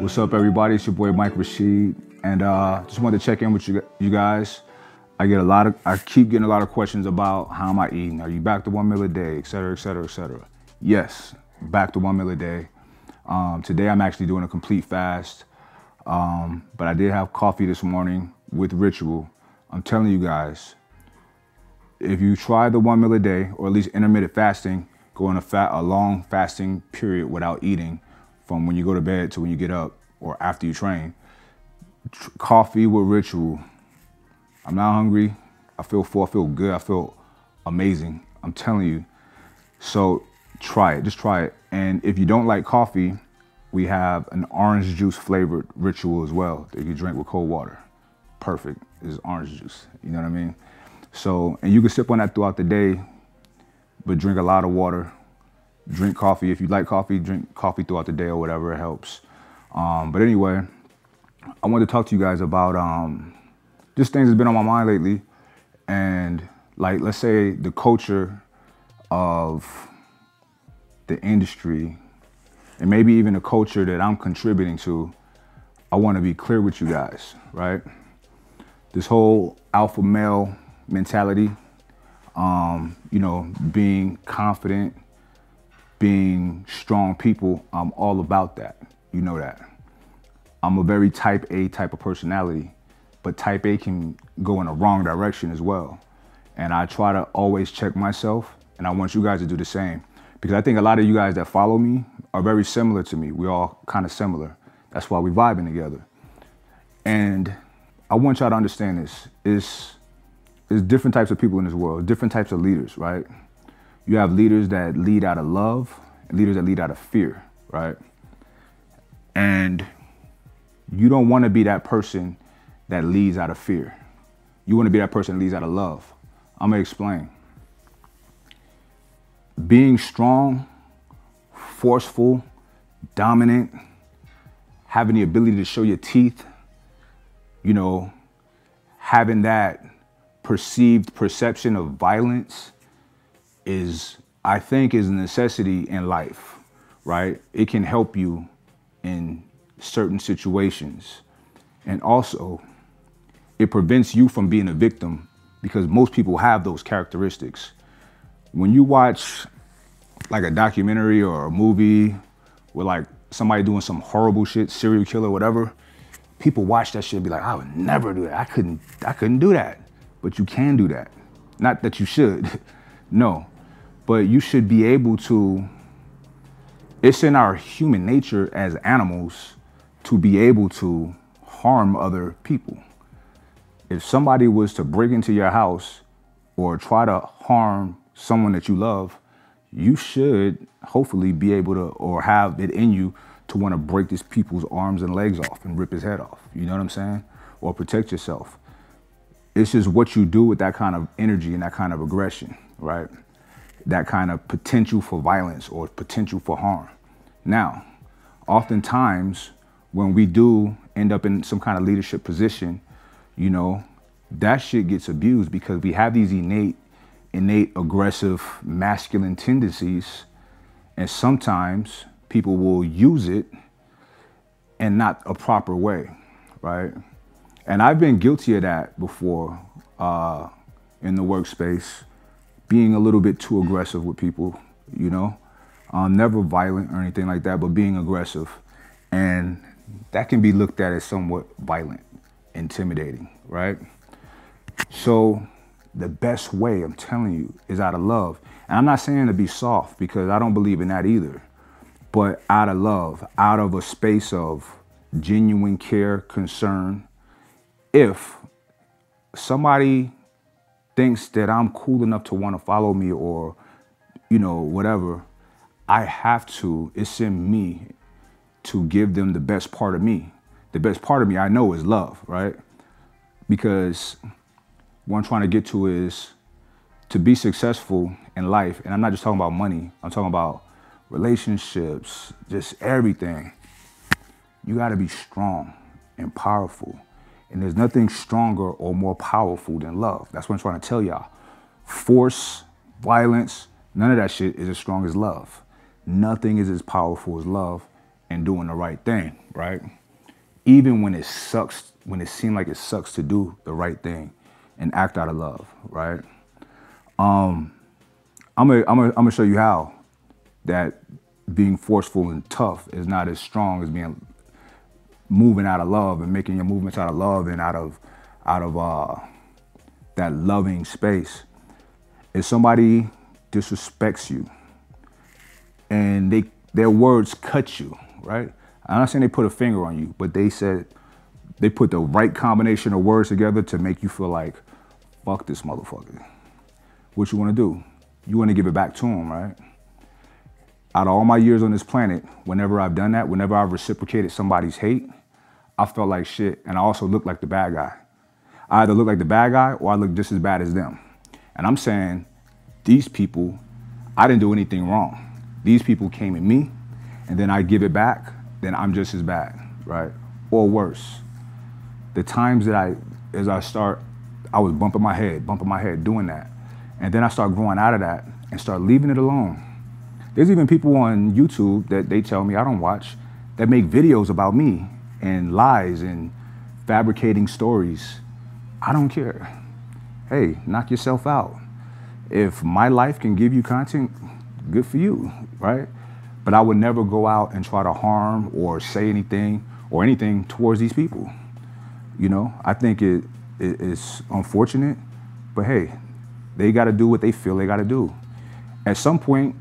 What's up, everybody? It's your boy Mike Rashid, and just wanted to check in with you guys. I keep getting a lot of questions about how am I eating? Are you back to 1 meal a day, et cetera, et cetera, et cetera? Yes, back to 1 meal a day. Today I'm actually doing a complete fast, but I did have coffee this morning with Ritual. I'm telling you guys, if you try the 1 meal a day, or at least intermittent fasting, go on a long fasting period without eating, from when you go to bed to when you get up or after you train, coffee with Ritual. I'm not hungry. I feel full. I feel good. I feel amazing. I'm telling you. So try it. Just try it. And if you don't like coffee, we have an orange juice flavored Ritual as well that you drink with cold water. Perfect. It's orange juice. You know what I mean? So, and you can sip on that throughout the day, but drink a lot of water. Drink coffee. If you like coffee, drink coffee throughout the day or whatever, it helps. But anyway, I wanted to talk to you guys about just things that's been on my mind lately. And like, let's say the culture of the industry, and maybe even the culture that I'm contributing to. I want to be clear with you guys, right? This whole alpha male mentality, being confident, being strong people, I'm all about that. You know that. I'm a very type A type of personality, but type A can go in a wrong direction as well. And I try to always check myself, and I want you guys to do the same. Because I think a lot of you guys that follow me are very similar to me. We're all kind of similar. That's why we're vibing together. And I want y'all to understand this. There's different types of people in this world, different types of leaders, right? You have leaders that lead out of love and leaders that lead out of fear, right? And you don't want to be that person that leads out of fear. You want to be that person that leads out of love. I'm going to explain. Being strong, forceful, dominant, having the ability to show your teeth, having that perception of violence I think is a necessity in life, right? It can help you in certain situations. And also, it prevents you from being a victim, because most people have those characteristics. When you watch like a documentary or a movie with like somebody doing some horrible shit, serial killer, whatever, people watch that shit and be like, I would never do that. I couldn't do that. But you can do that. Not that you should, no. But you should be able to, it's in our human nature as animals to be able to harm other people. If somebody was to break into your house or try to harm someone that you love, you should hopefully be able to, or have it in you to want to break these people's arms and legs off and rip his head off. You know what I'm saying? Or protect yourself. It's just what you do with that kind of energy and that kind of aggression, right? That kind of potential for violence or potential for harm. Now, oftentimes when we do end up in some kind of leadership position, that shit gets abused because we have these innate aggressive masculine tendencies, and sometimes people will use it in not a proper way, right? And I've been guilty of that before in the workspace, being a little bit too aggressive with people, never violent or anything like that, but being aggressive. And that can be looked at as somewhat violent, intimidating, right? So the best way, I'm telling you, is out of love. And I'm not saying to be soft, because I don't believe in that either, but out of love, out of a space of genuine care, concern. If somebody thinks that I'm cool enough to want to follow me or, whatever, it's in me to give them the best part of me. The best part of me I know is love, right? Because what I'm trying to get to is to be successful in life. And I'm not just talking about money. I'm talking about relationships, just everything. You got to be strong and powerful. And there's nothing stronger or more powerful than love. That's what I'm trying to tell y'all. Force, violence, none of that shit is as strong as love. Nothing is as powerful as love. and doing the right thing, right? Even when it sucks, when it seems like it sucks to do the right thing and act out of love, right? I'm gonna show you how that being forceful and tough is not as strong as being moving out of love and making your movements out of love and out of that loving space. If somebody disrespects you and their words cut you, right? I'm not saying they put a finger on you, but they said they put the right combination of words together to make you feel like, fuck this motherfucker. What you want to do? You want to give it back to them, right? Out of all my years on this planet, whenever I've done that, whenever I've reciprocated somebody's hate, I felt like shit, and I also looked like the bad guy. I either look like the bad guy or I look just as bad as them. And I'm saying, these people, I didn't do anything wrong. These people came at me, and then I give it back, then I'm just as bad, right? Or worse. The times that I was bumping my head, doing that. And then I start growing out of that and start leaving it alone. There's even people on YouTube that they tell me I don't watch that make videos about me and lies and fabricating stories. I don't care. Hey, knock yourself out. If my life can give you content, good for you, right? But I would never go out and try to harm or say anything towards these people. You know, I think it's unfortunate, but hey, they got to do what they feel they got to do. At some point,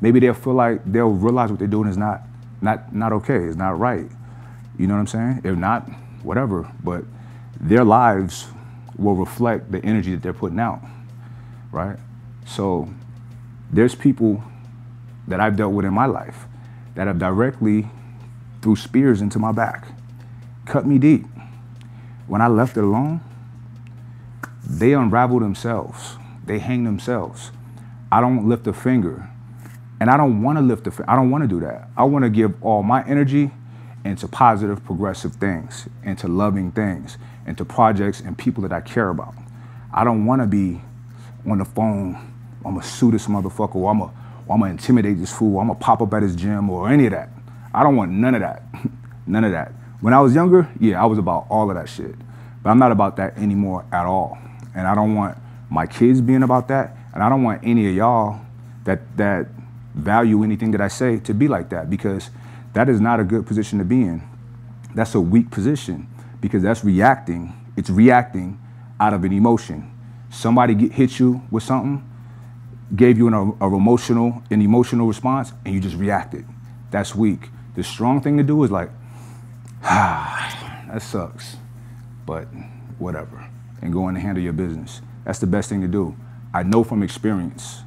maybe they'll realize what they're doing is not okay, it's not right. You know what I'm saying? If not, whatever. But their lives will reflect the energy that they're putting out, right? So there's people that I've dealt with in my life that have directly threw spears into my back, cut me deep. When I left it alone, they unravel themselves. They hang themselves. I don't lift a finger. And I don't want to lift a finger. I don't want to do that. I want to give all my energy into positive, progressive things, into loving things, into projects and people that I care about. I don't want to be on the phone, I'm going to sue this motherfucker, or I'm going to intimidate this fool, or I'm going to pop up at his gym, or any of that. I don't want none of that. None of that. When I was younger, yeah, I was about all of that shit. But I'm not about that anymore at all. And I don't want my kids being about that. And I don't want any of y'all that value anything that I say to be like that, because that is not a good position to be in. That's a weak position, because that's reacting. It's reacting out of an emotion. Somebody hit you with something, gave you an emotional response, and you just reacted. That's weak. The strong thing to do is like, that sucks, but whatever, and go in and handle your business. That's the best thing to do. I know from experience.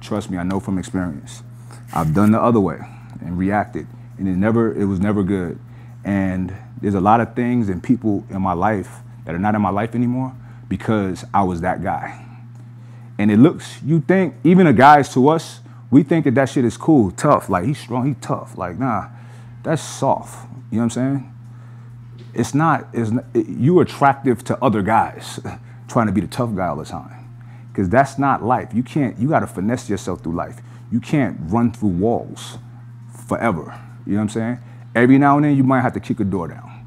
Trust me, I know from experience. I've done the other way and reacted, and it was never good. And there's a lot of things and people in my life that are not in my life anymore because I was that guy. And you think, even the guys to us, we think that shit is cool, tough, like he's strong, he's tough. Like, nah, that's soft. You know what I'm saying? You're attractive to other guys trying to be the tough guy all the time, because that's not life. You got to finesse yourself through life. You can't run through walls forever. You know what I'm saying? Every now and then you might have to kick a door down.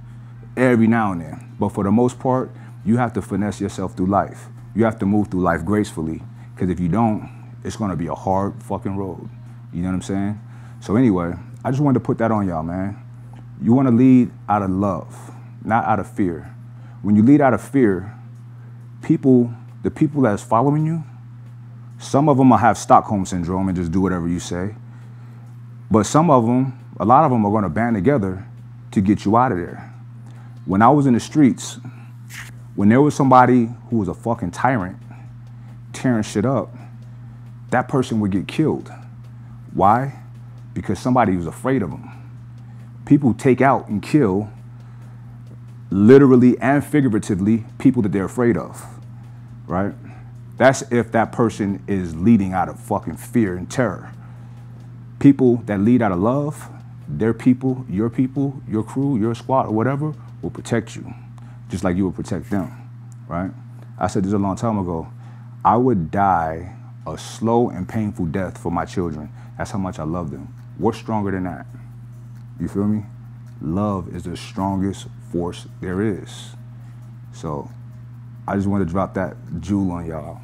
Every now and then. But for the most part, you have to finesse yourself through life. You have to move through life gracefully, because if you don't, it's going to be a hard fucking road. You know what I'm saying? So anyway, I just wanted to put that on y'all, man. You want to lead out of love, not out of fear. When you lead out of fear, the people that's following you, some of them will have Stockholm syndrome and just do whatever you say. But a lot of them are going to band together to get you out of there. When I was in the streets, when there was somebody who was a fucking tyrant tearing shit up, that person would get killed. Why? Because somebody was afraid of them. People take out and kill, literally and figuratively, people that they're afraid of, right? That's if that person is leading out of fucking fear and terror. People that lead out of love, their people, your crew, your squad, or whatever, will protect you, just like you will protect them, right? I said this a long time ago. I would die a slow and painful death for my children. That's how much I love them. What's stronger than that? You feel me? Love is the strongest force there is. So I just want to drop that jewel on y'all.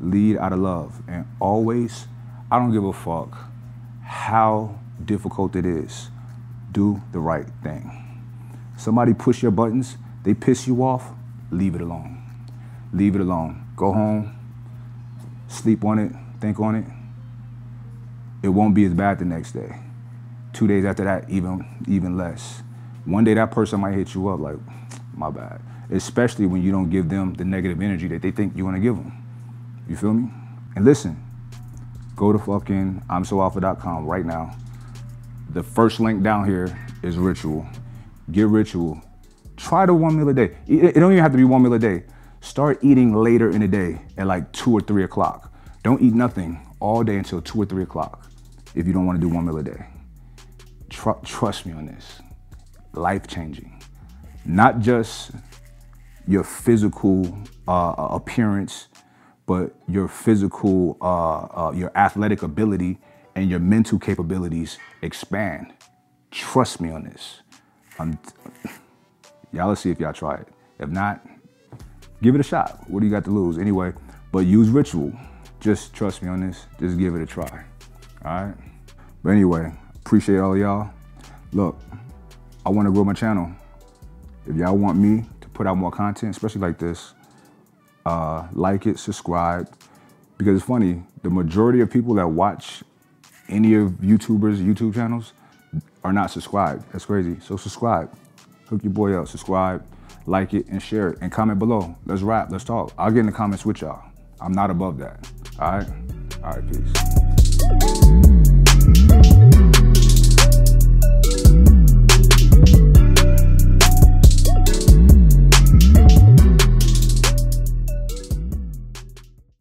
Lead out of love. And always, I don't give a fuck how difficult it is. Do the right thing. Somebody push your buttons, they piss you off, leave it alone. Leave it alone. Go home, sleep on it, think on it. It won't be as bad the next day. 2 days after that, even less. One day that person might hit you up like, my bad. Especially when you don't give them the negative energy that they think you want to give them. You feel me? And listen, go to fucking I'mSoAlpha.com right now. The first link down here is Ritual. Get Ritual. Try the 1 meal a day. It don't even have to be 1 meal a day. Start eating later in the day at like 2 or 3 o'clock. Don't eat nothing all day until 2 or 3 o'clock if you don't want to do 1 meal a day. Trust me on this. Life-changing. Not just your physical appearance, but your physical, your athletic ability and your mental capabilities expand. Trust me on this. Y'all, let's see if y'all try it. If not, give it a shot. What do you got to lose? Anyway, but use Ritual. Just trust me on this. Just give it a try. All right? But anyway, appreciate all y'all. Look, I want to grow my channel. If y'all want me to put out more content, especially like this, like it, subscribe. Because it's funny, the majority of people that watch any of YouTubers' YouTube channels are not subscribed. That's crazy. So subscribe. Hook your boy up. Subscribe, like it, and share it. And comment below. Let's rap. Let's talk. I'll get in the comments with y'all. I'm not above that. All right? All right, peace.